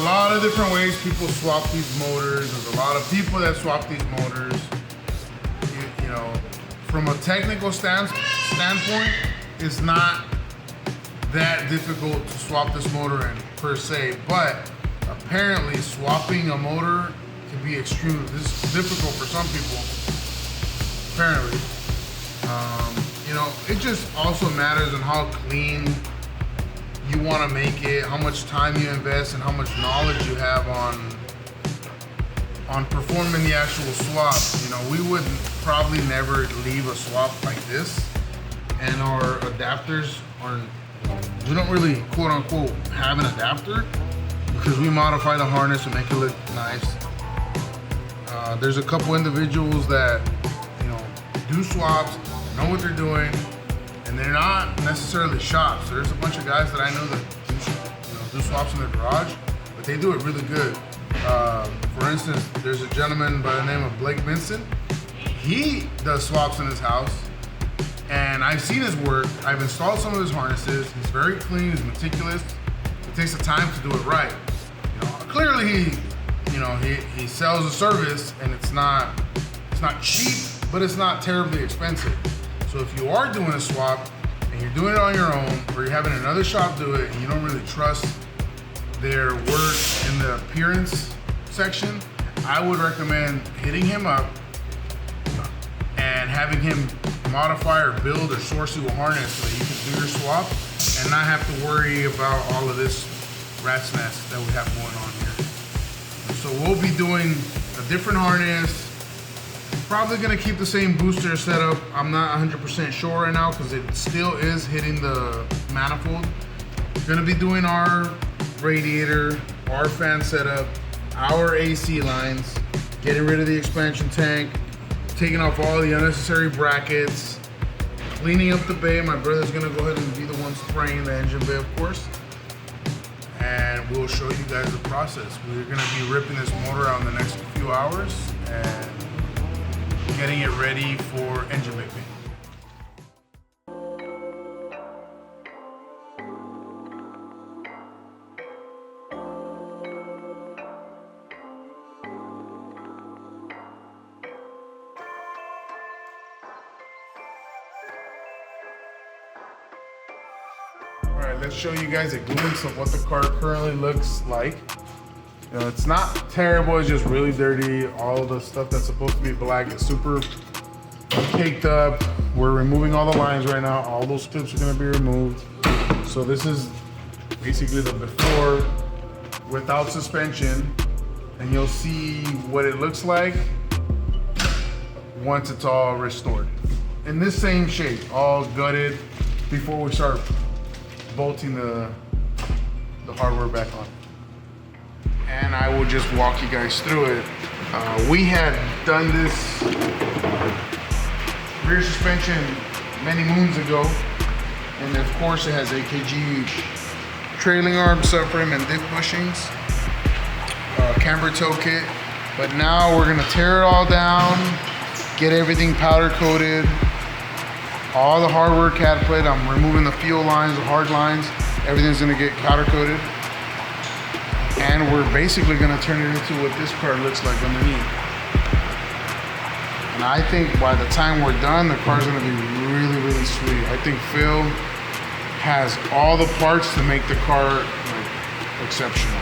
a lot of different ways people swap these motors. There's a lot of people that swap these motors. You know, from a technical standpoint, it's not that difficult to swap this motor in per se, but apparently swapping a motor can be extremely difficult for some people, apparently. You know, it just also matters on how clean you want to make it, how much time you invest, and how much knowledge you have on performing the actual swap. You know, we would probably never leave a swap like this, and our adapters aren't, we don't really quote unquote have an adapter because we modify the harness to make it look nice. There's a couple individuals that, you know, do swaps, know what they're doing, and they're not necessarily shops. So there's a bunch of guys that I know that do swaps in their garage, but they do it really good. For instance, there's a gentleman by the name of Blake Vincent. He does swaps in his house, and I've seen his work. I've installed some of his harnesses. He's very clean, he's meticulous. It takes the time to do it right. You know, clearly he sells a service, and it's not cheap, but it's not terribly expensive. So if you are doing a swap and you're doing it on your own, or you're having another shop do it and you don't really trust their work in the appearance section, I would recommend hitting him up and having him modify or build or source you a harness so that you can do your swap and not have to worry about all of this rat's nest that we have going on here. So we'll be doing a different harness. Probably gonna keep the same booster setup. I'm not 100% sure right now because it still is hitting the manifold. Gonna be doing our radiator, our fan setup, our AC lines, getting rid of the expansion tank, taking off all the unnecessary brackets, cleaning up the bay. My brother's gonna go ahead and be the one spraying the engine bay, of course. And we'll show you guys the process. We're gonna be ripping this motor out in the next few hours and getting it ready for engine bay. Alright, let's show you guys a glimpse of what the car currently looks like. You know, it's not terrible, it's just really dirty. All the stuff that's supposed to be black is super caked up. We're removing all the lines right now. All those clips are gonna be removed. So this is basically the before without suspension, and you'll see what it looks like once it's all restored. In this same shape, all gutted before we start bolting the hardware back on. And I will just walk you guys through it. We had done this rear suspension many moons ago, and of course it has AKG trailing arm, subframe, and diff bushings, camber toe kit. But now we're gonna tear it all down, get everything powder coated, all the hardware cat plate. I'm removing the fuel lines, the hard lines. Everything's gonna get powder coated. And we're basically gonna turn it into what this car looks like underneath. And I think by the time we're done, the car's gonna be really, really sweet. I think Phil has all the parts to make the car like exceptional.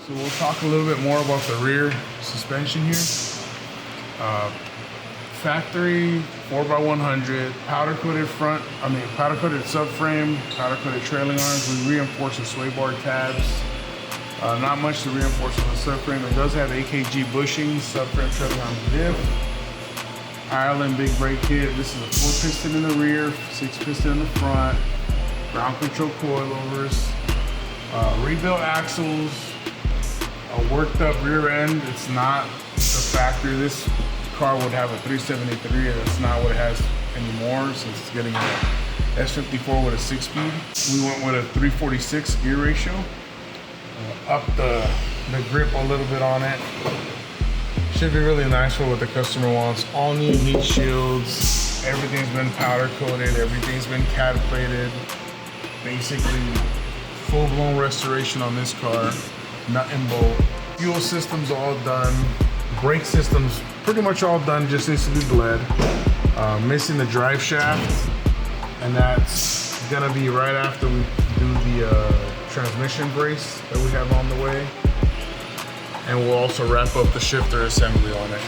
So we'll talk a little bit more about the rear suspension here. Factory 4x100, powder coated powder coated subframe, powder coated trailing arms. We reinforce the sway bar tabs. Not much to reinforce on the subframe. It does have AKG bushings, subframe, trailing arm, diff. Ireland big brake kit. This is a 4-piston in the rear, 6-piston in the front. Ground control coilovers. Rebuilt axles. A worked up rear end. It's not the factory. This car would have a 373, and it's not what it has anymore since it's getting a S54 with a 6-speed. We went with a 346 gear ratio. Up the grip a little bit on it. Should be really nice for what the customer wants. All new heat shields. Everything's been powder coated. Everything's been cat plated. Basically, full-blown restoration on this car. Nut and bolt. Fuel system's all done. Brake system's pretty much all done. Just needs to be bled. Missing the drive shaft, and that's gonna be right after we do the transmission brace that we have on the way, and we'll also wrap up the shifter assembly on it.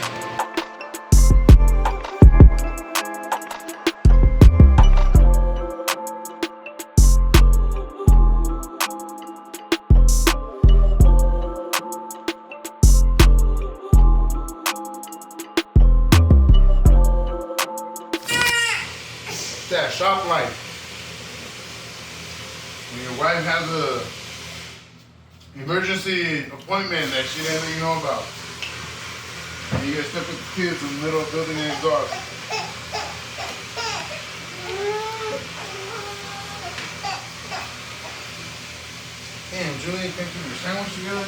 That shop life. When your wife has a emergency appointment that she didn't even know about, and you get stuck with the kids in the middle of building an exhaust. Damn, Julian, can't you do your sandwich together?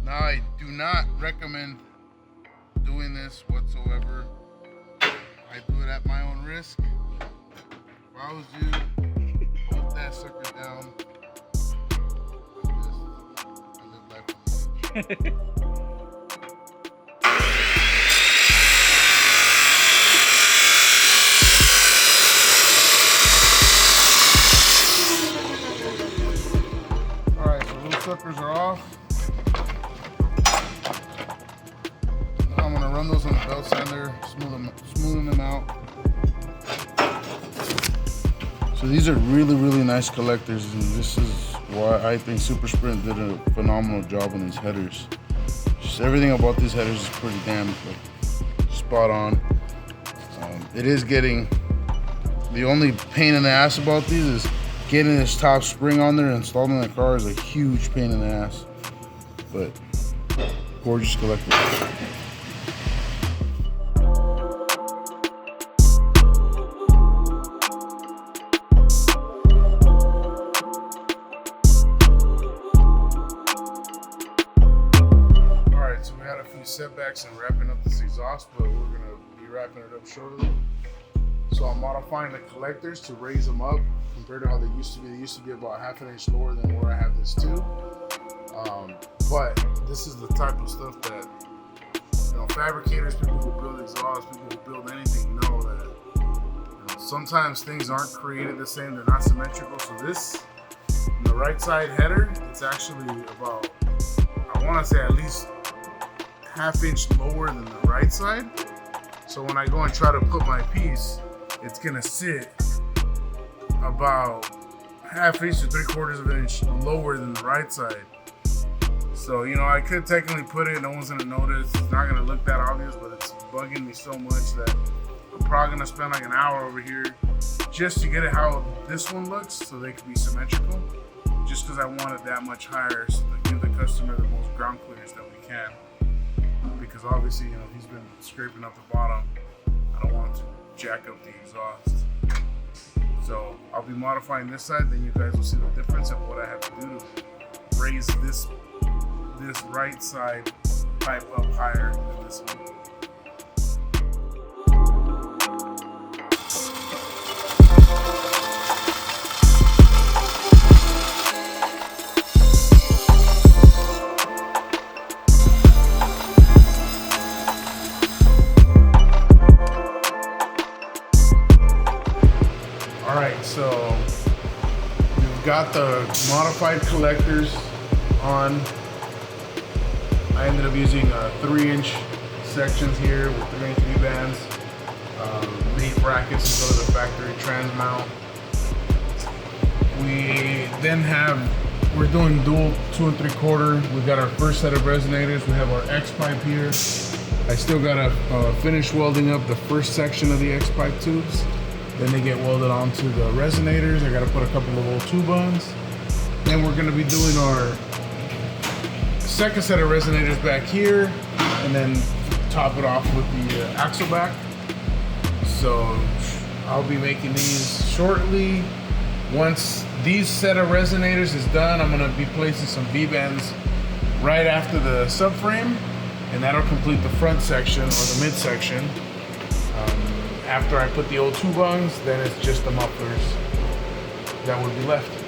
I do not recommend doing this whatsoever. I do it at my own risk. If I was you, hold that sucker down like this. I live life on the edge. Alright, so those suckers are off. I'm gonna run those on the belt sander, smoothing them out. So these are really, really nice collectors, and this is why I think Super Sprint did a phenomenal job on these headers. Just everything about these headers is pretty damn spot on. It is getting, the only pain in the ass about these is getting this top spring on there and installing the car is a huge pain in the ass. But gorgeous collector. So we had a few setbacks in wrapping up this exhaust, but we're gonna be wrapping it up shortly. So I'm modifying the collectors to raise them up compared to how they used to be. They used to be about half an inch lower than where I have this too. But this is the type of stuff that, you know, fabricators, people who build exhausts, people who build anything know that, you know, sometimes things aren't created the same, they're not symmetrical. So this, on the right side header, it's actually about, I wanna say at least half inch lower than the right side. So when I go and try to put my piece, it's gonna sit about half inch to 3/4 of an inch lower than the right side. So, you know, I could technically put it, no one's gonna notice, it's not gonna look that obvious, but it's bugging me so much that I'm probably gonna spend like an hour over here just to get it how this one looks, so they can be symmetrical, just because I want it that much higher, so to give the customer the most ground clearance that we can. Because obviously, you know, he's been scraping up the bottom. I don't want to jack up the exhaust. So I'll be modifying this side, then you guys will see the difference of what I have to do to raise this right side pipe up higher than this one. Alright, so we've got the modified collectors on. I ended up using 3-inch sections here with 3-inch V-bands, made brackets to go to the factory trans mount. We then we're doing dual 2 3/4. We've got our first set of resonators. We have our X pipe here. I still gotta finish welding up the first section of the X-pipe tubes. Then they get welded onto the resonators. I gotta put a couple of old tube ons. Then we're gonna be doing our second set of resonators back here, and then top it off with the axle back. So I'll be making these shortly. Once these set of resonators is done, I'm gonna be placing some V-bands right after the subframe, and that'll complete the front section or the midsection. After I put the old tube ons, then it's just the mufflers that would be left.